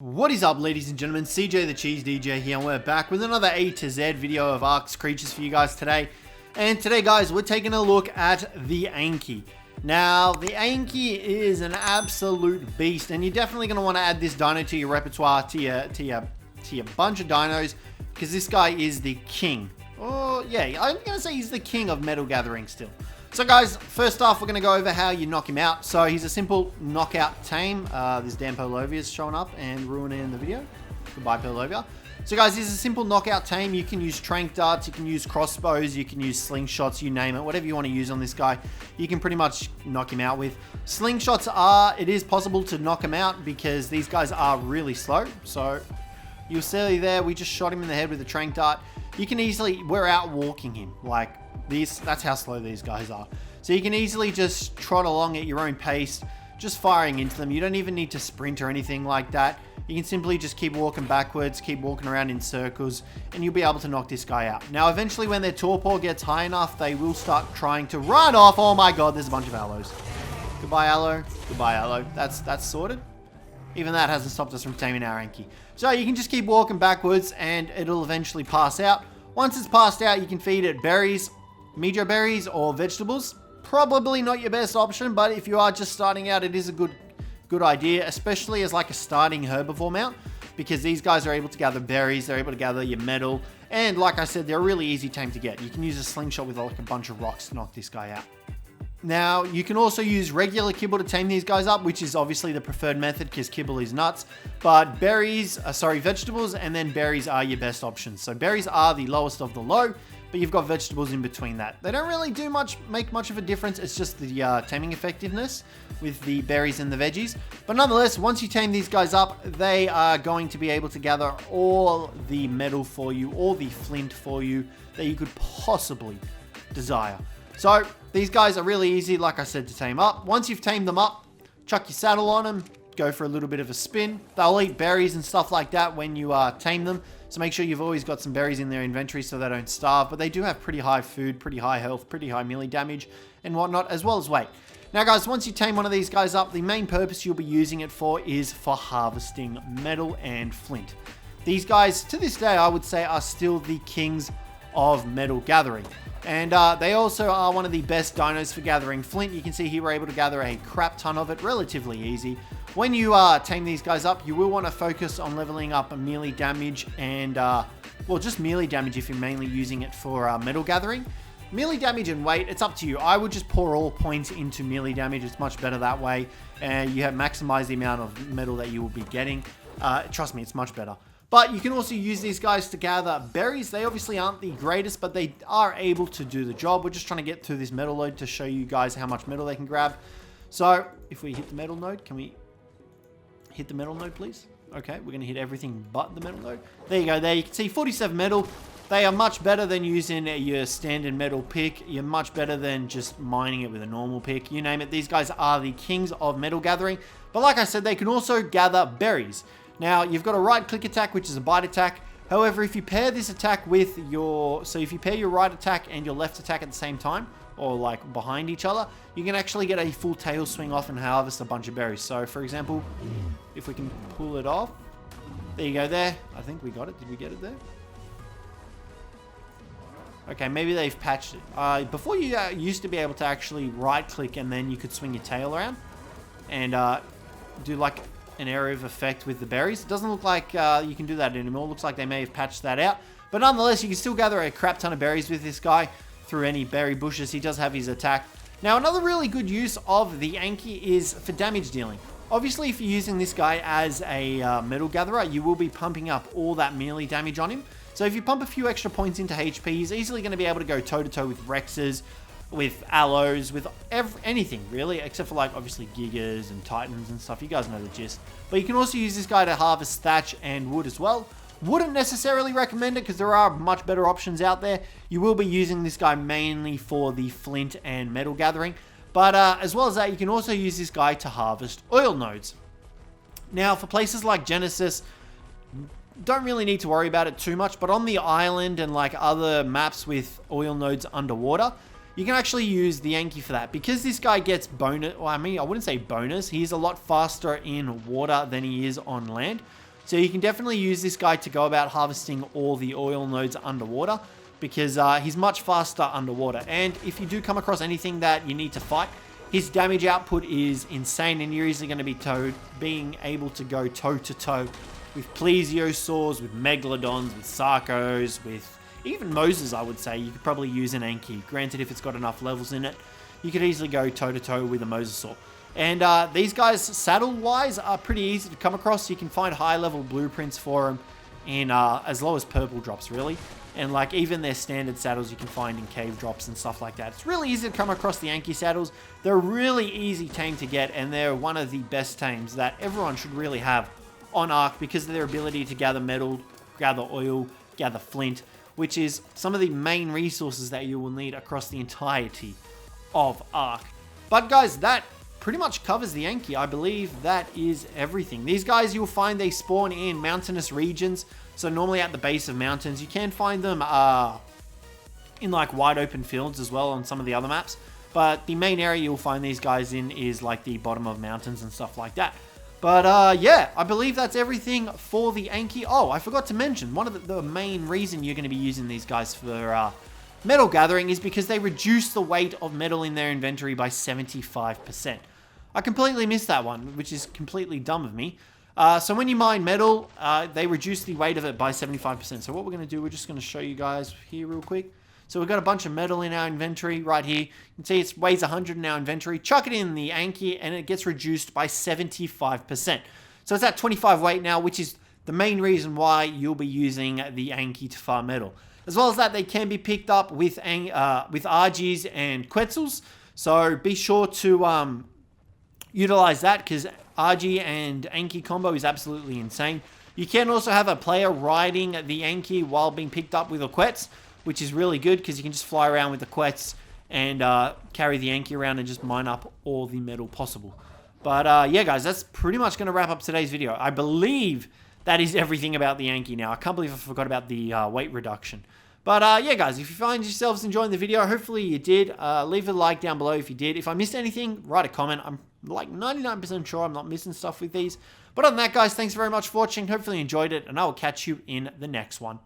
What is up, ladies and gentlemen? Cjthecheesedj here, and we're back with another A to Z video of Ark's creatures for you guys today. And today, guys, we're taking a look at the Anky. Now, the Anky is an absolute beast, and you're definitely going to want to add this dino to your repertoire, to your bunch of dinos, because this guy is the king. Oh, yeah, I'm going to say he's the king of metal gathering still. So guys, first off, we're going to go over how you knock him out. So he's a simple knockout tame. This damn Polovia is showing up and ruining the video. Goodbye, Polovia. So guys, he's a simple knockout tame. You can use trank darts, you can use crossbows, you can use slingshots, you name it. Whatever you want to use on this guy, you can pretty much knock him out with. Slingshots it is possible to knock him out because these guys are really slow. So you'll see there, we just shot him in the head with a trank dart. You can easily, we're out walking him. Like, that's how slow these guys are. So you can easily just trot along at your own pace, just firing into them. You don't even need to sprint or anything like that. You can simply just keep walking backwards, keep walking around in circles, and you'll be able to knock this guy out. Now, eventually, when their torpor gets high enough, they will start trying to run off. Oh my god, there's a bunch of aloes. Goodbye, aloe. Goodbye, aloe. That's sorted. Even that hasn't stopped us from taming our Anky. So you can just keep walking backwards, and it'll eventually pass out. Once it's passed out, you can feed it berries, mejo berries, or vegetables. Probably not your best option, but if you are just starting out, it is a good idea, especially as like a starting herbivore mount, because these guys are able to gather berries, they're able to gather your metal, and like I said, they're really easy tame to get. You can use a slingshot with like a bunch of rocks to knock this guy out. Now, you can also use regular kibble to tame these guys up, which is obviously the preferred method because kibble is nuts. But vegetables and then berries are your best options. So berries are the lowest of the low, but you've got vegetables in between that. They don't really make much of a difference. It's just the taming effectiveness with the berries and the veggies. But nonetheless, once you tame these guys up, they are going to be able to gather all the metal for you, all the flint for you that you could possibly desire. So these guys are really easy, like I said, to tame up. Once you've tamed them up, chuck your saddle on them, go for a little bit of a spin. They'll eat berries and stuff like that when you tame them. So make sure you've always got some berries in their inventory so they don't starve. But they do have pretty high food, pretty high health, pretty high melee damage and whatnot, as well as weight. Now guys, once you tame one of these guys up, the main purpose you'll be using it for is for harvesting metal and flint. These guys, to this day, I would say are still the kings of metal gathering. And they also are one of the best dinos for gathering flint. You can see here we're able to gather a crap ton of it relatively easy. When you tame these guys up, you will want to focus on leveling up melee damage and, well, just melee damage if you're mainly using it for metal gathering. Melee damage and weight, it's up to you. I would just pour all points into melee damage. It's much better that way. And you have maximized the amount of metal that you will be getting. Trust me, it's much better. But you can also use these guys to gather berries. They obviously aren't the greatest, but they are able to do the job. We're just trying to get through this metal load to show you guys how much metal they can grab. So if we hit the metal node, can we hit the metal node, please? Okay, we're going to hit everything but the metal node. There you go. There you can see 47 metal. They are much better than using your standard metal pick. You're much better than just mining it with a normal pick. You name it. These guys are the kings of metal gathering. But like I said, they can also gather berries. Now, you've got a right-click attack, which is a bite attack. However, if you pair this attack with if you pair your right attack and your left attack at the same time, or like behind each other, you can actually get a full tail swing off and harvest a bunch of berries. So, for example, if we can pull it off, there you go there. I think we got it. Did we get it there? Okay, maybe they've patched it. Before you used to be able to actually right-click and then you could swing your tail around and do like an area of effect with the berries. It doesn't look like you can do that anymore. It looks like they may have patched that out. But nonetheless, you can still gather a crap ton of berries with this guy through any berry bushes. He does have his attack. Now, another really good use of the Anky is for damage dealing. Obviously, if you're using this guy as a metal gatherer, you will be pumping up all that melee damage on him. So if you pump a few extra points into HP, he's easily going to be able to go toe-to-toe with Rexes, with aloes, with anything really, except for like obviously gigas and titans and stuff. You guys know the gist. But you can also use this guy to harvest thatch and wood as well. Wouldn't necessarily recommend it because there are much better options out there. You will be using this guy mainly for the flint and metal gathering. But as well as that, you can also use this guy to harvest oil nodes. Now, for places like Genesis, don't really need to worry about it too much. But on the island and like other maps with oil nodes underwater, you can actually use the Anky for that. Because this guy gets bonus, well, I mean, I wouldn't say bonus. He's a lot faster in water than he is on land. So you can definitely use this guy to go about harvesting all the oil nodes underwater, because he's much faster underwater. And if you do come across anything that you need to fight, his damage output is insane, and you're easily going to be being able to go toe-to-toe with plesiosaurs, with megalodons, with sarcos, with even Moses, I would say. You could probably use an Anky. Granted, if it's got enough levels in it, you could easily go toe-to-toe with a mosasaur. And these guys, saddle-wise, are pretty easy to come across. You can find high-level blueprints for them in as low as purple drops, really. And like even their standard saddles you can find in cave drops and stuff like that. It's really easy to come across the Anky saddles. They're really easy tame to get, and they're one of the best tames that everyone should really have on Ark because of their ability to gather metal, gather oil, gather flint, which is some of the main resources that you will need across the entirety of Ark. But guys, that pretty much covers the Anky. I believe that is everything. These guys, you'll find they spawn in mountainous regions. So normally at the base of mountains. You can find them in like wide open fields as well on some of the other maps. But the main area you'll find these guys in is like the bottom of mountains and stuff like that. But yeah, I believe that's everything for the Anky. Oh, I forgot to mention, one of the main reason you're going to be using these guys for metal gathering is because they reduce the weight of metal in their inventory by 75%. I completely missed that one, which is completely dumb of me. So when you mine metal, they reduce the weight of it by 75%. So what we're going to do, we're just going to show you guys here real quick. So we've got a bunch of metal in our inventory right here. You can see it weighs 100 in our inventory. Chuck it in the Anky and it gets reduced by 75%. So it's at 25 weight now, which is the main reason why you'll be using the Anky to farm metal. As well as that, they can be picked up with RGs and Quetzals. So be sure to utilize that because RG and Anky combo is absolutely insane. You can also have a player riding the Anky while being picked up with a Quetz, which is really good because you can just fly around with the Quetz and carry the Anky around and just mine up all the metal possible. But yeah, guys, that's pretty much going to wrap up today's video. I believe that is everything about the Anky now. I can't believe I forgot about the weight reduction. But yeah, guys, if you find yourselves enjoying the video, hopefully you did. Leave a like down below if you did. If I missed anything, write a comment. I'm like 99% sure I'm not missing stuff with these. But other than that, guys, thanks very much for watching. Hopefully you enjoyed it, and I will catch you in the next one.